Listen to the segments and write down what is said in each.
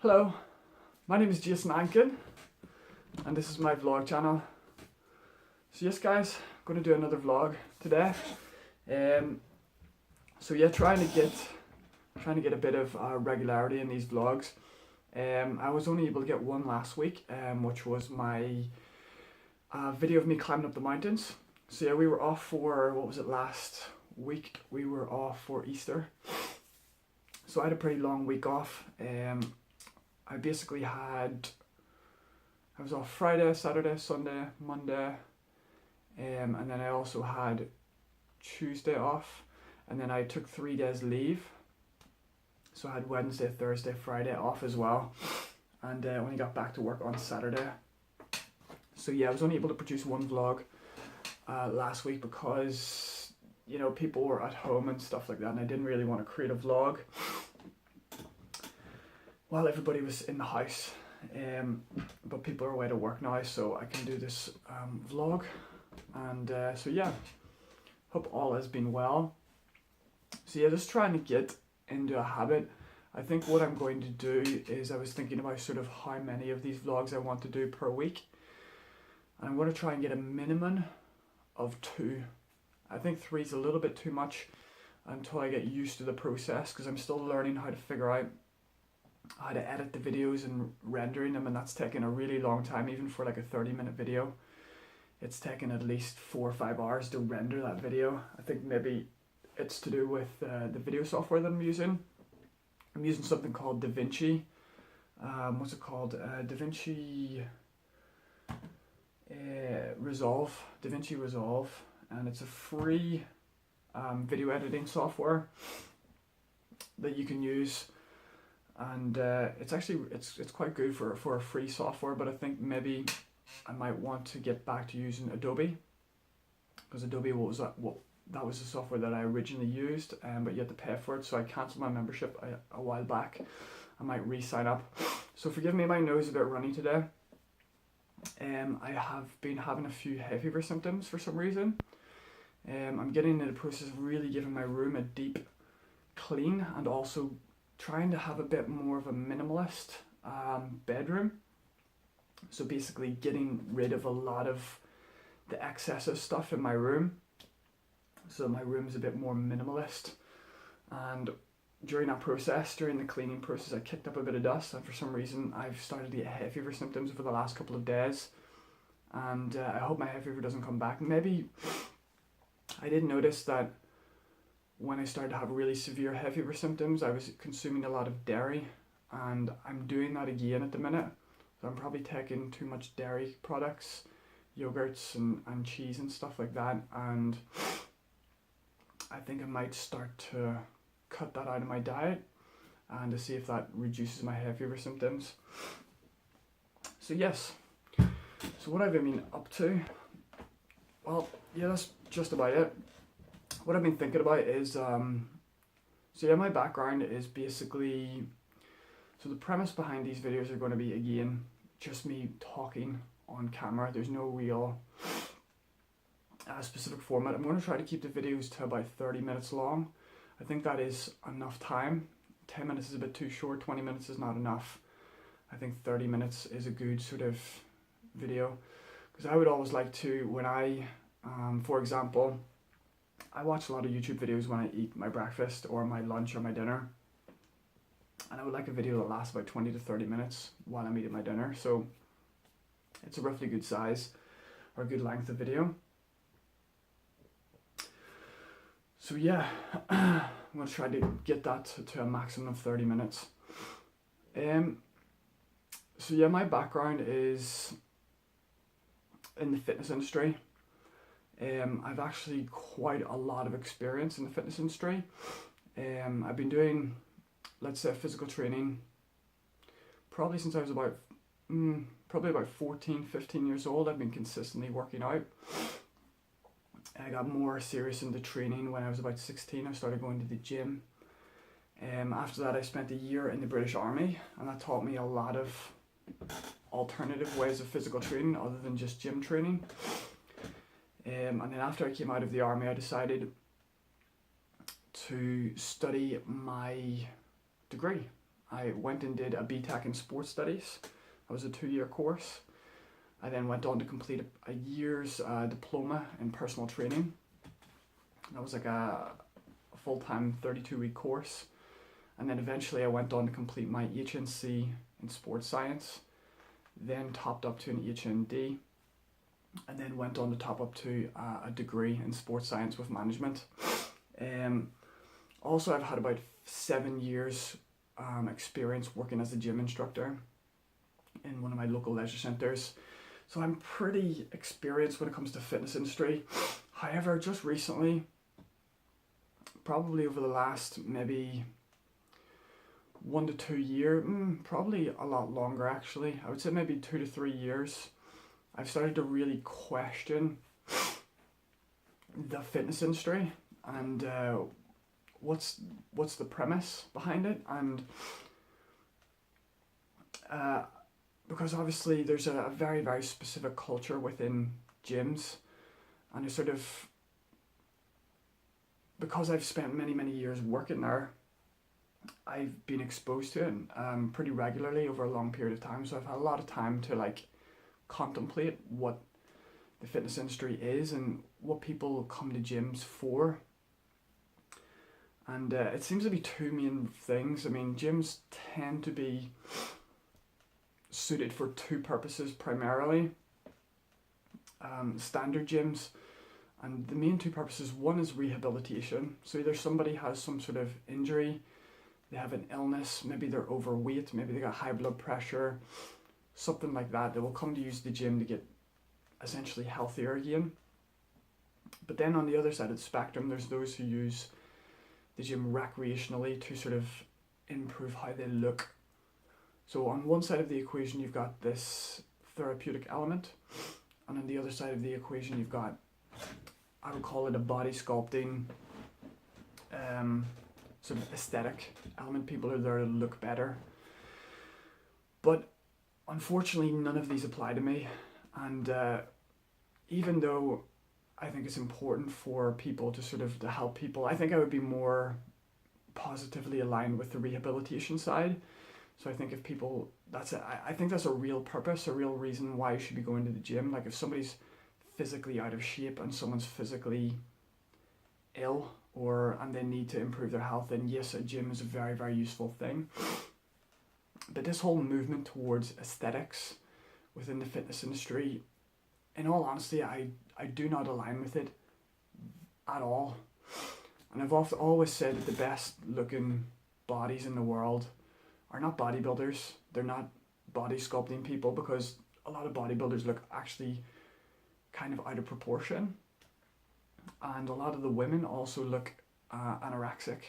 Hello, my name is Jason Ankin and this is my vlog channel. So yes guys, I'm going to do another vlog today. So yeah, trying to get a bit of regularity in these vlogs. I was only able to get one last week, which was my video of me climbing up the mountains. So yeah, we were off for, what was it, last week? We were off for Easter. So I had a pretty long week off. I basically I was off Friday, Saturday, Sunday, Monday, and then I also had Tuesday off, and then I took 3 days leave. So I had Wednesday, Thursday, Friday off as well, and only got back to work on Saturday. So yeah, I was only able to produce one vlog last week because, you know, people were at home and stuff like that, and I didn't really want to create a vlog while everybody was in the house. But people are away to work now, so I can do this vlog. And so yeah, hope all has been well. So yeah, just trying to get into a habit. I think what I'm going to do is, I was thinking about sort of how many of these vlogs I want to do per week. And I'm going to try and get a minimum of 2. I think 3 is a little bit too much until I get used to the process, because I'm still learning how to figure out how to edit the videos and rendering them, and that's taken a really long time. Even for like a 30-minute video, it's taken at least 4 or 5 hours to render that video. I think maybe it's to do with the video software that I'm using. I'm using something called DaVinci. What's it called? DaVinci Resolve. DaVinci Resolve, and it's a free video editing software that you can use. And it's actually it's quite good for a free software, but I think maybe I might want to get back to using Adobe, because Adobe was the software that I originally used, but you had to pay for it, so I cancelled my membership a while back. I might re-sign up. So forgive me, my nose is a bit runny today. I have been having a few hay fever symptoms for some reason. I'm getting in the process of really giving my room a deep clean, and also trying to have a bit more of a minimalist bedroom. So basically getting rid of a lot of the excessive stuff in my room, so my room's a bit more minimalist. And during that process, during the cleaning process, I kicked up a bit of dust, and for some reason I've started to get hay fever symptoms over the last couple of days, and I hope my hay fever doesn't come back. Maybe I did notice that when I started to have really severe hay fever symptoms, I was consuming a lot of dairy, and I'm doing that again at the minute. So I'm probably taking too much dairy products, yogurts and cheese and stuff like that, and I think I might start to cut that out of my diet, and to see if that reduces my hay fever symptoms. So yes, so what have I been up to? Well, yeah, that's just about it. What I've been thinking about is, so yeah, my background is basically, so the premise behind these videos are going to be, again, just me talking on camera. There's no real specific format. I'm going to try to keep the videos to about 30 minutes long. I think that is enough time. 10 minutes is a bit too short, 20 minutes is not enough. I think 30 minutes is a good sort of video, because I would always like to, when I, for example, I watch a lot of YouTube videos when I eat my breakfast or my lunch or my dinner, and I would like a video that lasts about 20 to 30 minutes while I'm eating my dinner. So it's a roughly good size or good length of video. So yeah, I'm going to try to get that to a maximum of 30 minutes. So yeah, my background is in the fitness industry. I've actually quite a lot of experience in the fitness industry. I've been doing, let's say, physical training probably since I was about 14, 15 years old. I've been consistently working out. I got more serious into training when I was about 16. I started going to the gym. After that, I spent a year in the British Army, and that taught me a lot of alternative ways of physical training other than just gym training. And then after I came out of the army, I decided to study my degree. I went and did a BTEC in sports studies. That was a 2-year course. I then went on to complete a year's diploma in personal training. That was like a full-time 32-week course. And then eventually I went on to complete my HNC in sports science, then topped up to an HND, and then went on to top up to a degree in sports science with management. Also, I've had about 7 years experience working as a gym instructor in one of my local leisure centres. So I'm pretty experienced when it comes to fitness industry. However, just recently, probably over the last maybe 1 to 2 years, probably a lot longer actually, I would say maybe 2 to 3 years, I've started to really question the fitness industry and what's the premise behind it, and because obviously there's a very, very specific culture within gyms, and I sort of, because I've spent many, many years working there, I've been exposed to it pretty regularly over a long period of time, so I've had a lot of time to like contemplate what the fitness industry is and what people come to gyms for. And it seems to be two main things. I mean, gyms tend to be suited for two purposes primarily. Standard gyms, and the main two purposes, one is rehabilitation. So either somebody has some sort of injury, they have an illness, maybe they're overweight, maybe they got high blood pressure, something like that. They will come to use the gym to get essentially healthier again. But then on the other side of the spectrum, there's those who use the gym recreationally to sort of improve how they look. So on one side of the equation, you've got this therapeutic element, and on the other side of the equation, you've got, I would call it a body sculpting, sort of aesthetic element. People are there to look better. But unfortunately, none of these apply to me. And even though I think it's important for people to sort of to help people, I think I would be more positively aligned with the rehabilitation side. So I think if people, I think that's a real purpose, a real reason why you should be going to the gym. Like if somebody's physically out of shape and someone's physically ill and they need to improve their health, then yes, a gym is a very, very useful thing. But this whole movement towards aesthetics within the fitness industry, in all honesty, I do not align with it at all. And I've always said that the best looking bodies in the world are not bodybuilders. They're not body sculpting people, because a lot of bodybuilders look actually kind of out of proportion. And a lot of the women also look anorexic.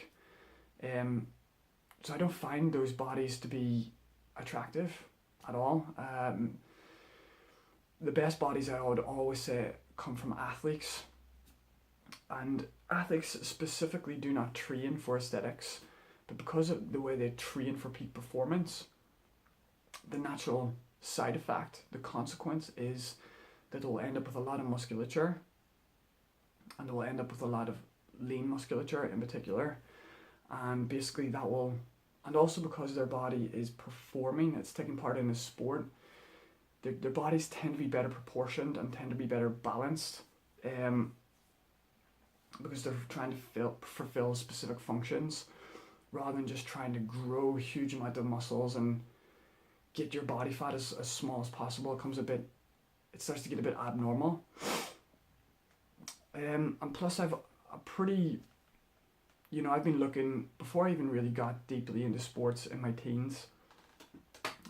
So I don't find those bodies to be attractive at all. The best bodies, I would always say, come from athletes. And athletes specifically do not train for aesthetics, but because of the way they train for peak performance, the natural side effect, the consequence is that they'll end up with a lot of musculature, and they'll end up with a lot of lean musculature in particular. And basically that will, and also because their body is performing, it's taking part in a sport, their bodies tend to be better proportioned and tend to be better balanced, because they're trying to fulfill specific functions rather than just trying to grow a huge amount of muscles and get your body fat as small as possible. It starts to get a bit abnormal. And plus I've been looking, before I even really got deeply into sports in my teens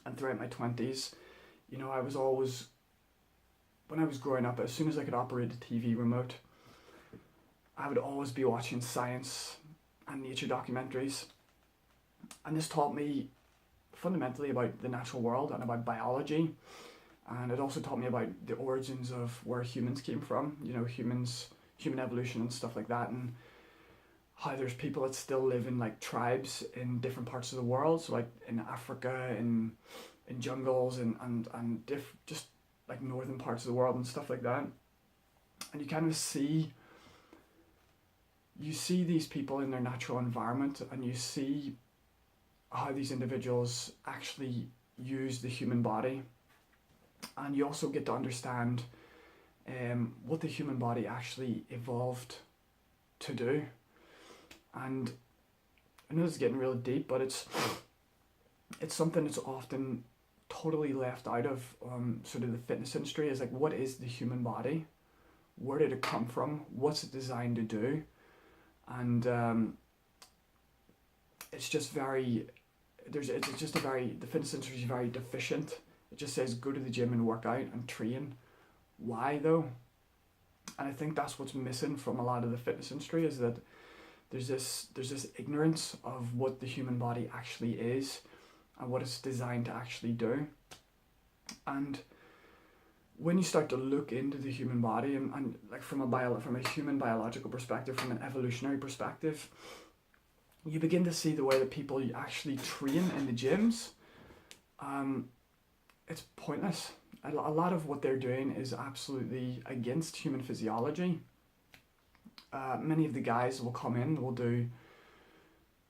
and throughout my 20s, I was always, when I was growing up, as soon as I could operate a TV remote, I would always be watching science and nature documentaries. And this taught me fundamentally about the natural world and about biology. And it also taught me about the origins of where humans came from, human evolution and stuff like that, and how there's people that still live in like tribes in different parts of the world, so like in Africa, in jungles and just like northern parts of the world and stuff like that. And you kind of see these people in their natural environment, and you see how these individuals actually use the human body, and you also get to understand what the human body actually evolved to do. And I know this is getting really deep, but it's something that's often totally left out of sort of the fitness industry. Is like, what is the human body? Where did it come from? What's it designed to do? And it's just very, the fitness industry is very deficient. It just says go to the gym and work out and train. Why though? And I think that's what's missing from a lot of the fitness industry, is that there's this ignorance of what the human body actually is and what it's designed to actually do. And when you start to look into the human body and like from a human biological perspective, from an evolutionary perspective, you begin to see the way that people actually train in the gyms. It's pointless. A lot of what they're doing is absolutely against human physiology. Many of the guys will come in, will do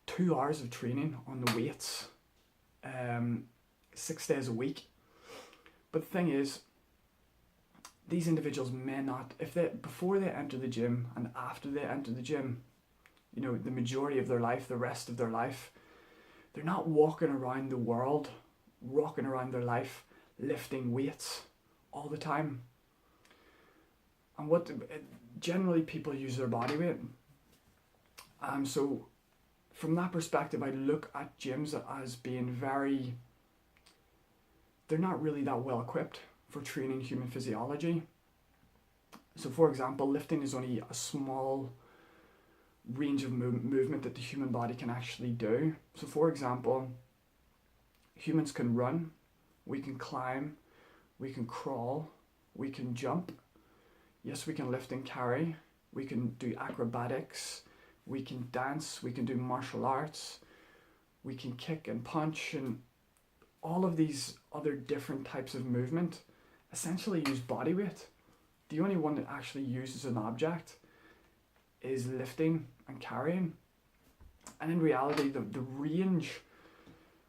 2 hours of training on the weights, 6 days a week. But the thing is, these individuals may not, before they enter the gym and after they enter the gym, you know, the majority of their life, the rest of their life, they're not walking around the world, rocking around their life, lifting weights all the time. And generally people use their body weight. So from that perspective, I look at gyms as being they're not really that well equipped for training human physiology. So for example, lifting is only a small range of movement that the human body can actually do. So for example, humans can run, we can climb, we can crawl, we can jump. Yes, we can lift and carry, we can do acrobatics, we can dance, we can do martial arts, we can kick and punch, and all of these other different types of movement essentially use body weight. The only one that actually uses an object is lifting and carrying. And in reality, the range,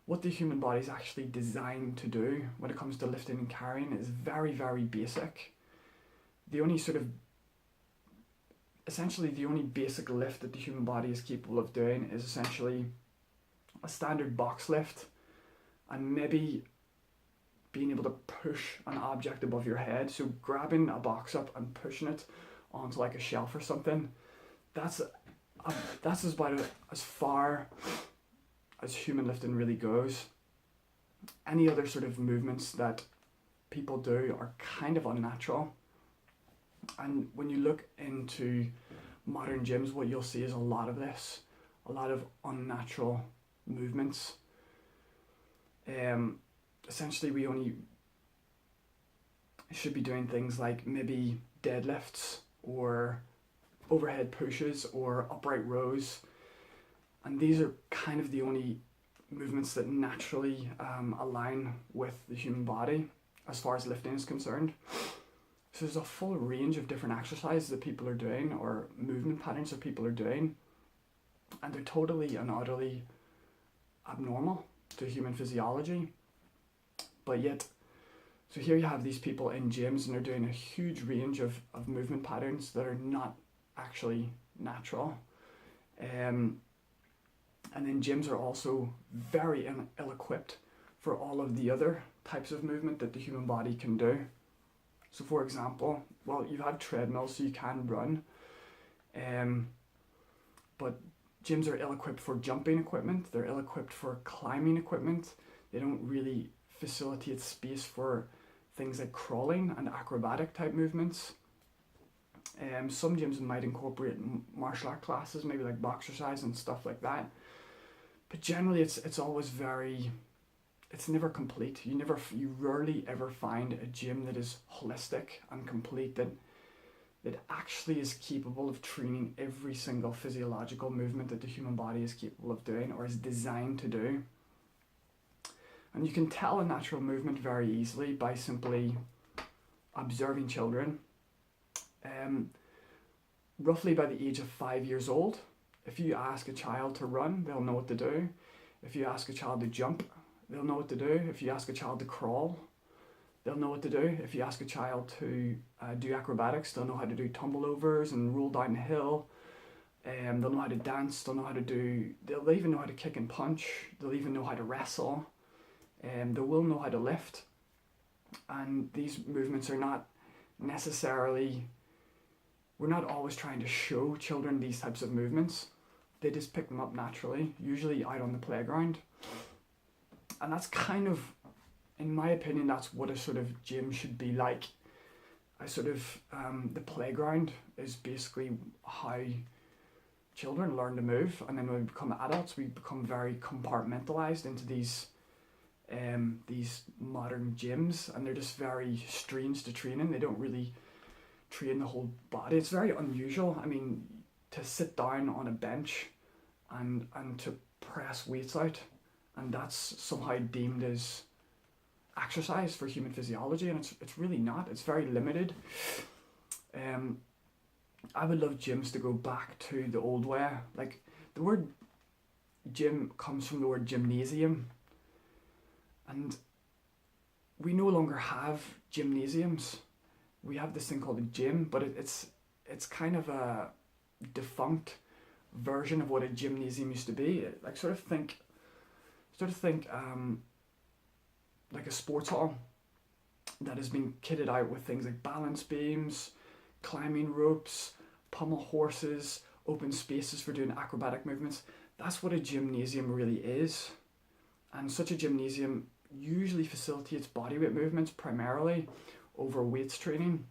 what the human body is actually designed to do when it comes to lifting and carrying is very, very basic. The only basic lift that the human body is capable of doing is essentially a standard box lift, and maybe being able to push an object above your head. So grabbing a box up and pushing it onto like a shelf or something, that's about as far as human lifting really goes. Any other sort of movements that people do are kind of unnatural. And when you look into modern gyms, what you'll see is a lot of this, a lot of unnatural movements. Essentially, we only should be doing things like maybe deadlifts or overhead pushes or upright rows, and these are kind of the only movements that naturally align with the human body as far as lifting is concerned. So there's a full range of different exercises that people are doing, or movement patterns that people are doing, and they're totally and utterly abnormal to human physiology. But yet, so here you have these people in gyms and they're doing a huge range of movement patterns that are not actually natural. And then gyms are also very ill-equipped for all of the other types of movement that the human body can do. So for example, well, you have treadmills so you can run, but gyms are ill-equipped for jumping equipment, they're ill-equipped for climbing equipment, they don't really facilitate space for things like crawling and acrobatic type movements. Some gyms might incorporate martial art classes, maybe like boxercise and stuff like that, but generally it's always it's never complete. You rarely ever find a gym that is holistic and complete, that actually is capable of training every single physiological movement that the human body is capable of doing or is designed to do. And you can tell a natural movement very easily by simply observing children. Roughly by the age of 5 years old, if you ask a child to run, they'll know what to do. If you ask a child to jump, they'll know what to do. If you ask a child to crawl, they'll know what to do. If you ask a child to do acrobatics, they'll know how to do tumble overs and roll down the hill. They'll know how to dance. They'll know how to do. They'll even know how to kick and punch. They'll even know how to wrestle. They will know how to lift. And these movements are not necessarily. We're not always trying to show children these types of movements. They just pick them up naturally, usually out on the playground. And that's kind of, in my opinion, that's what a sort of gym should be like. The playground is basically how children learn to move, and then when we become adults, we become very compartmentalized into these modern gyms, and they're just very strange to train in. They don't really train the whole body. It's very unusual. I mean, to sit down on a bench and to press weights out, and that's somehow deemed as exercise for human physiology, and it's really not. It's very limited. I would love gyms to go back to the old way. Like, the word gym comes from the word gymnasium, and we no longer have gymnasiums. We have this thing called a gym, but it's kind of a defunct version of what a gymnasium used to be. Like, sort of think like a sports hall that has been kitted out with things like balance beams, climbing ropes, pommel horses, open spaces for doing acrobatic movements. That's what a gymnasium really is. And such a gymnasium usually facilitates bodyweight movements primarily over weights training.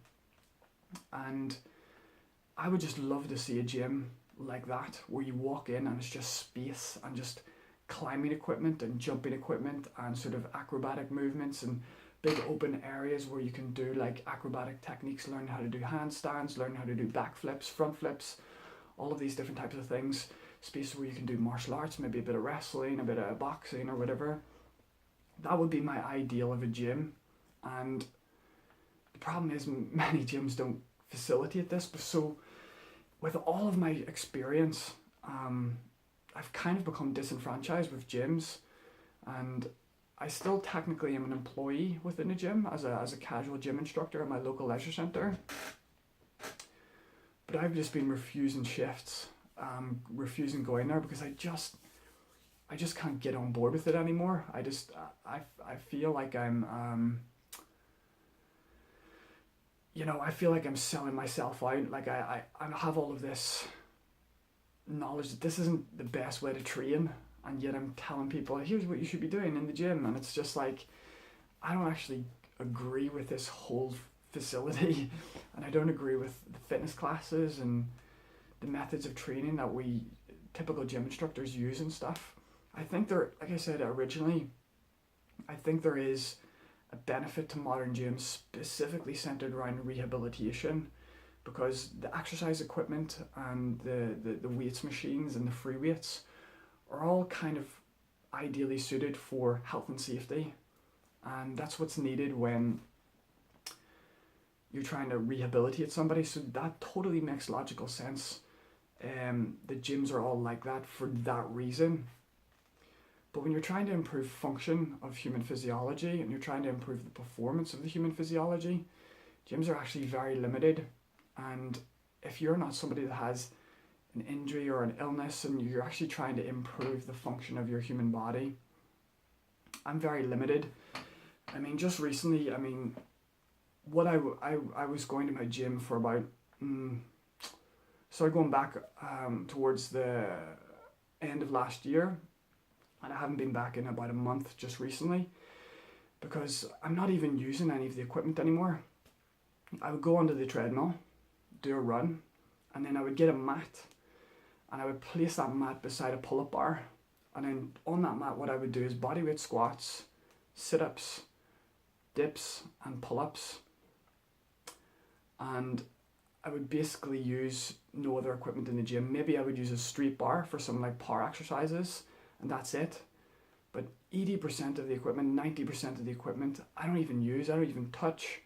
And I would just love to see a gym like that, where you walk in and it's just space and just climbing equipment and jumping equipment and sort of acrobatic movements and big open areas where you can do like acrobatic techniques, learn how to do handstands, learn how to do backflips, front flips, all of these different types of things. Spaces where you can do martial arts, maybe a bit of wrestling, a bit of boxing or whatever. That would be my ideal of a gym. And the problem is many gyms don't facilitate this. So with all of my experience, I've kind of become disenfranchised with gyms, and I still technically am an employee within a gym as a casual gym instructor at my local leisure centre. But I've just been refusing shifts, refusing going there because I just can't get on board with it anymore. I feel like I'm I feel like I'm selling myself out. Like I have all of this knowledge that this isn't the best way to train, and yet I'm telling people, here's what you should be doing in the gym, and it's just like, I don't actually agree with this whole facility, and I don't agree with the fitness classes and the methods of training that we typical gym instructors use and stuff. I think like I said originally, I think there is a benefit to modern gyms specifically centered around rehabilitation, because the exercise equipment and the weights machines and the free weights are all kind of ideally suited for health and safety, and that's what's needed when you're trying to rehabilitate somebody. So that totally makes logical sense. The gyms are all like that for that reason. But when you're trying to improve function of human physiology and you're trying to improve the performance of the human physiology, gyms are actually very limited. And if you're not somebody that has an injury or an illness and you're actually trying to improve the function of your human body, I'm very limited. I mean, just recently, what I was going to my gym for about, started going back towards the end of last year, and I haven't been back in about a month just recently, because I'm not even using any of the equipment anymore. I would go onto the treadmill, do a run, and then I would get a mat, and I would place that mat beside a pull-up bar, and then on that mat what I would do is bodyweight squats, sit-ups, dips, and pull-ups, and I would basically use no other equipment in the gym. Maybe I would use a street bar for some like power exercises, and that's it. But 80% of the equipment, 90% of the equipment, I don't even use, I don't even touch,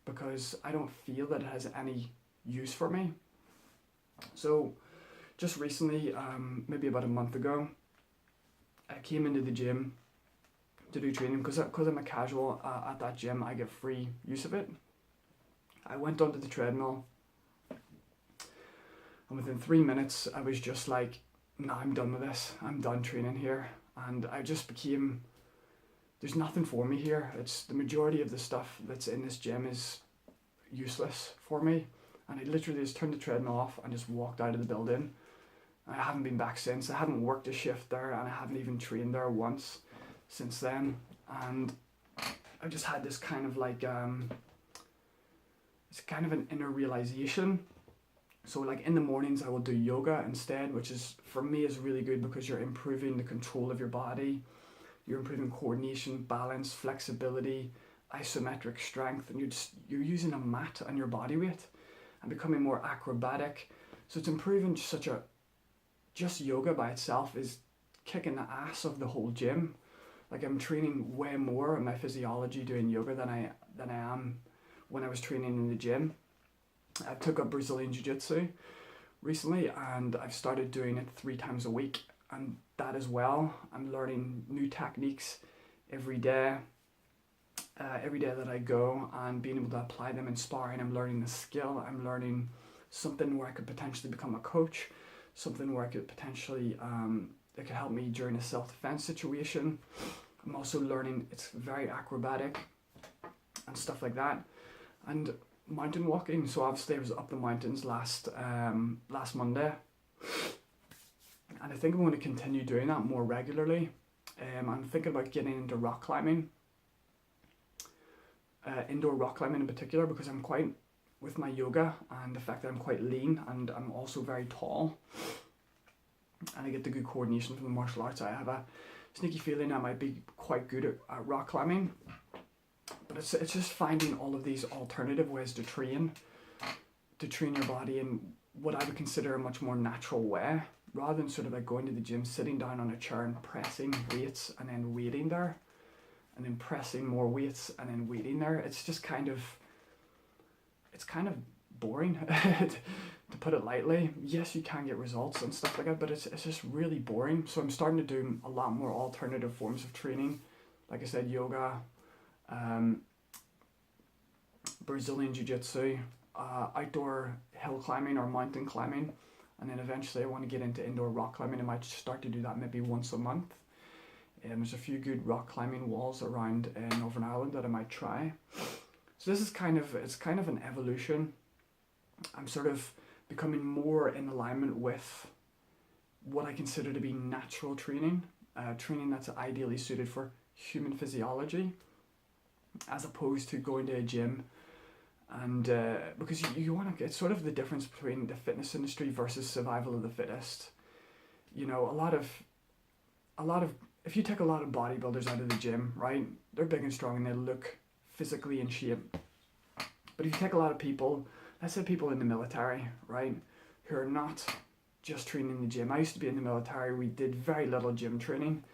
because I don't feel that it has any use for me. So just recently, maybe about a month ago, I came into the gym to do training because I'm a casual at that gym. I get free use of it. I went onto the treadmill, and within 3 minutes I was just like, nah, I'm done with this. I'm done training here. And I just became, there's nothing for me here. It's the majority of the stuff that's in this gym is useless for me. And I literally just turned the treadmill off and just walked out of the building. I haven't been back since. I haven't worked a shift there, and I haven't even trained there once since then. And I've just had this kind of like, it's kind of an inner realization. So like in the mornings I will do yoga instead, which is, for me, is really good because you're improving the control of your body. You're improving coordination, balance, flexibility, isometric strength, and you're using a mat and your body weight and becoming more acrobatic. So it's improving just yoga by itself is kicking the ass of the whole gym. Like I'm training way more in my physiology doing yoga than I am when I was training in the gym. I took up Brazilian Jiu-Jitsu recently, and I've started doing it 3 times a week, and that as well, I'm learning new techniques every day that I go, and being able to apply them in sparring. I'm learning a skill. I'm learning something where I could potentially become a coach, something where I could potentially that could help me during a self-defense situation. I'm also learning, it's very acrobatic and stuff like that. And mountain walking, so obviously I was up the mountains last Monday, and I think I'm going to continue doing that more regularly. I'm thinking about getting into rock climbing, indoor rock climbing in particular, because I'm quite, with my yoga and the fact that I'm quite lean and I'm also very tall, and I get the good coordination from the martial arts, I have a sneaky feeling I might be quite good at rock climbing. But it's just finding all of these alternative ways to train your body in what I would consider a much more natural way, rather than sort of like going to the gym, sitting down on a chair and pressing weights and then waiting there, and then pressing more weights and then waiting there. It's just kind of boring, to put it lightly. Yes, you can get results and stuff like that, but it's just really boring. So I'm starting to do a lot more alternative forms of training, like I said, yoga, Brazilian Jiu-Jitsu, outdoor hill climbing or mountain climbing, and then eventually I want to get into indoor rock climbing. I might start to do that maybe once a month. There's a few good rock climbing walls around Northern Ireland that I might try. So this is kind of an evolution. I'm sort of becoming more in alignment with what I consider to be natural training, training that's ideally suited for human physiology, as opposed to going to a gym. And because you want to, it's sort of the difference between the fitness industry versus survival of the fittest. You know, a lot of if you take a lot of bodybuilders out of the gym, right, they're big and strong and they look physically in shape. But if you take a lot of people, let's say people in the military, right, who are not just training in the gym. I used to be in the military. We did very little gym training.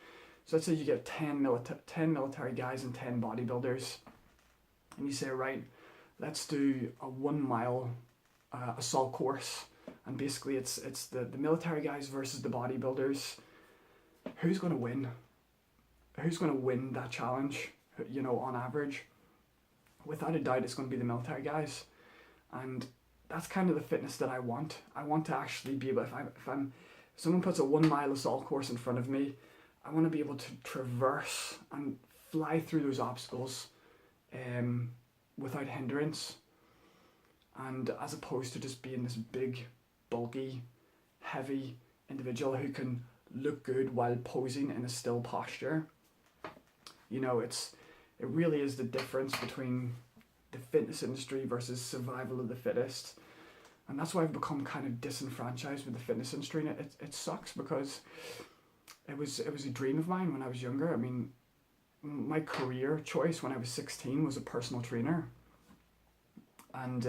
So let's say you get 10 military guys and 10 bodybuilders, and you say, right, let's do a 1 mile assault course, and basically it's the military guys versus the bodybuilders. Who's going to win? Who's going to win that challenge, you know, on average? Without a doubt, it's going to be the military guys. And that's kind of the fitness that I want. I want to actually be able, if someone puts a 1 mile assault course in front of me, I want to be able to traverse and fly through those obstacles without hindrance, and as opposed to just being this big, bulky, heavy individual who can look good while posing in a still posture. You know, it really is the difference between the fitness industry versus survival of the fittest. And that's why I've become kind of disenfranchised with the fitness industry. And it sucks, because it was a dream of mine when I was younger. I mean, my career choice when I was 16 was a personal trainer. And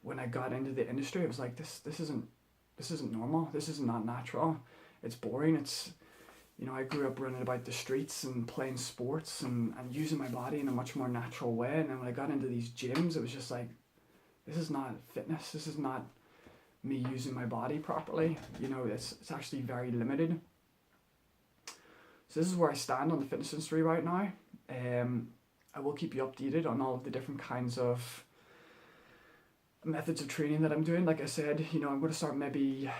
when I got into the industry, I was like, this isn't normal. This is not natural. It's boring. It's, you know, I grew up running about the streets and playing sports and using my body in a much more natural way. And then when I got into these gyms, it was just like, this is not fitness. This is not me using my body properly. You know, it's actually very limited. So this is where I stand on the fitness industry right now. I will keep you updated on all of the different kinds of methods of training that I'm doing. Like I said, you know, I'm going to start maybe,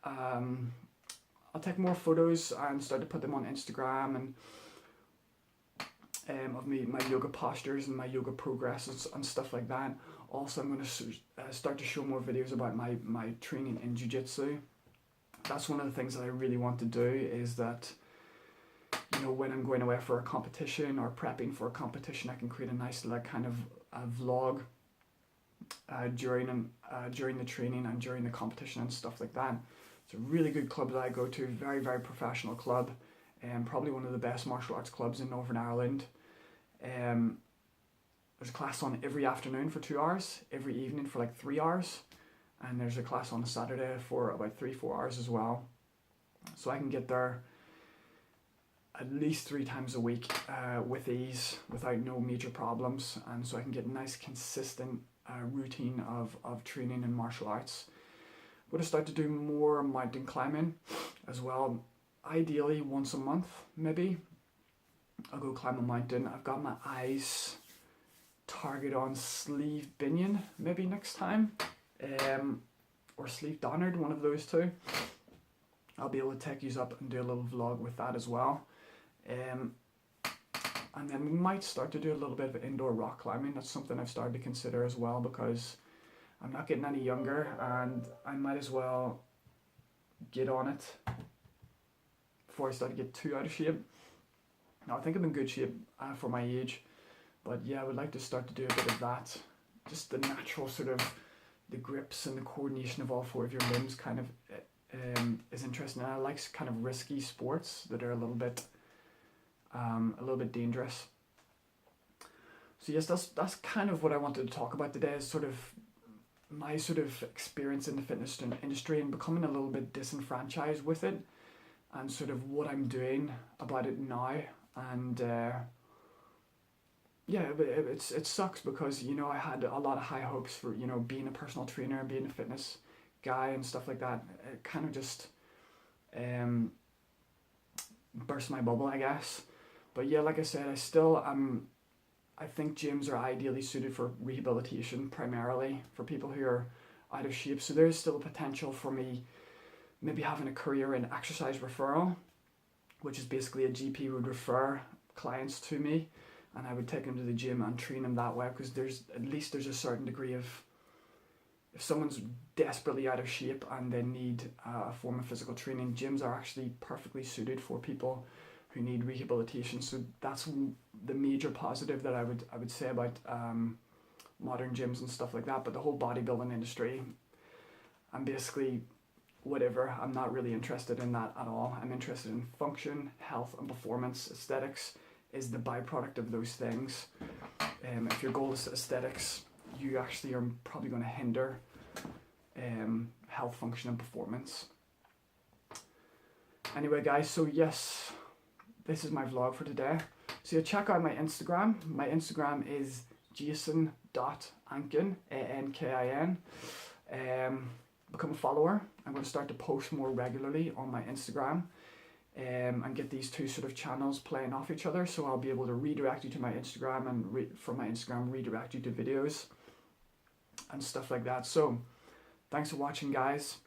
I'll take more photos and start to put them on Instagram and of me, my yoga postures and my yoga progresses and stuff like that. Also, I'm going to start to show more videos about my training in jiu-jitsu. That's one of the things that I really want to do, is that, you know, when I'm going away for a competition or prepping for a competition, I can create a nice like kind of a vlog during the training and during the competition and stuff like that. It's a really good club that I go to, very, very professional club, and probably one of the best martial arts clubs in Northern Ireland. There's a class on every afternoon for 2 hours, every evening for like 3 hours, and there's a class on a Saturday for about 3-4 hours as well. So I can get there at least 3 times a week with ease, without no major problems, and so I can get a nice consistent routine of training in martial arts. I'm going to start to do more mountain climbing as well, ideally once a month maybe. I'll go climb a mountain. I've got my eyes target on Sleeve Binion maybe next time, or Sleeve Donard, one of those two. I'll be able to take you up and do a little vlog with that as well. And then we might start to do a little bit of indoor rock climbing. That's something I've started to consider as well, because I'm not getting any younger and I might as well get on it before I start to get too out of shape. Now I think I'm in good shape for my age, but yeah, I would like to start to do a bit of that. Just the natural sort of, the grips and the coordination of all 4 of your limbs kind of is interesting. And I like kind of risky sports that are a little bit dangerous. So yes, that's kind of what I wanted to talk about today, is sort of my sort of experience in the fitness industry and becoming a little bit disenfranchised with it, and sort of what I'm doing about it now. And yeah, it sucks because, you know, I had a lot of high hopes for, you know, being a personal trainer and being a fitness guy and stuff like that. It kind of just burst my bubble, I guess. But yeah, like I said, I think gyms are ideally suited for rehabilitation, primarily for people who are out of shape. So there is still a potential for me maybe having a career in exercise referral, which is basically a GP would refer clients to me and I would take them to the gym and train them that way, because there's a certain degree of, if someone's desperately out of shape and they need a form of physical training, gyms are actually perfectly suited for people who need rehabilitation. So that's the major positive that I would say about modern gyms and stuff like that. But the whole bodybuilding industry, I'm basically whatever. I'm not really interested in that at all. I'm interested in function, health, and performance. Aesthetics is the byproduct of those things. If your goal is aesthetics, you actually are probably going to hinder health, function, and performance. Anyway, guys, so yes, this is my vlog for today. So yeah, check out my Instagram. My Instagram is jason.ankin, A-N-K-I-N. Become a follower. I'm going to start to post more regularly on my Instagram and get these two sort of channels playing off each other. So I'll be able to redirect you to my Instagram and from my Instagram redirect you to videos and stuff like that. So thanks for watching, guys.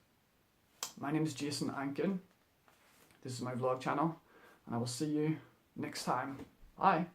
My name is Jason Ankin. This is my vlog channel, and I will see you next time. Bye.